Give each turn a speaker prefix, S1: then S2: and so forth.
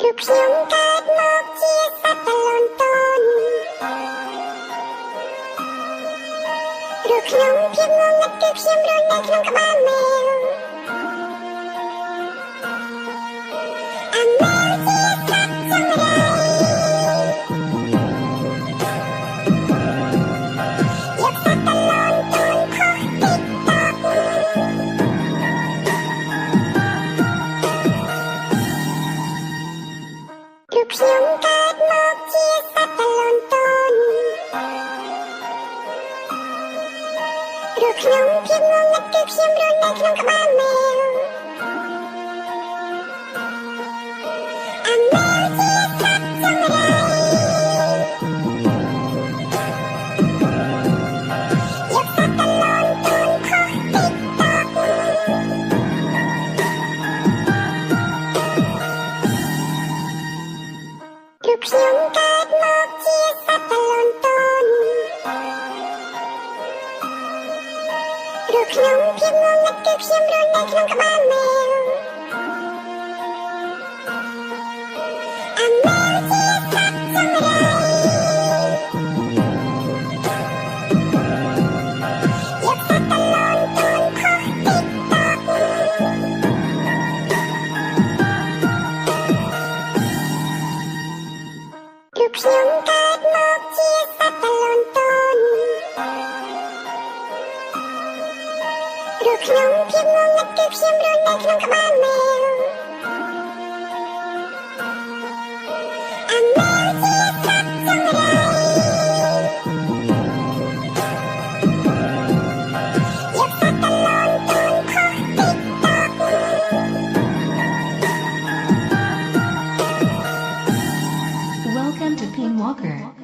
S1: រូបខ្ញុំកើតមកជាសត្វបលូនតូនរូបខ្ញុំភាពងងឹតគឺខ្ញុំរស់នៅក្នុងក្បាលមេវអាម៉ែជាសត្វចង្រៃយកសត្វបលូនតូនខុសទីតរូបខ្ញុំកើតមកជាសត្វបលូនតូនរូបខ្ញុំភាពងងឹតគឺខ្ញុំរស់នៅក្នុងក្បាលមេវអាម៉ែជាសត្វចង្រៃយកសត្វបលូនតូនខុសទីតរូបខ្ញុំកើតមកជាសត្វបលូនតូនរូបខ្ញុំភាពងងឹតគឺខ្ញុំរស់នៅក្នុងក្បាលមេវអាម៉ែជាសត្វចង្រៃយកសត្វបលូនតូនខុសទីតរូបខ្ញុំកើតមកជាសត្វបលូនតូនរូបខ្ញុំភាពងងឹតគឺខ្ញុំរស់នៅក្នុងក្បាលមេវអាម៉ែជាសត្វចង្រៃយកសត្វបលូនតូនខុសទីត
S2: Welcome to Ping Walker.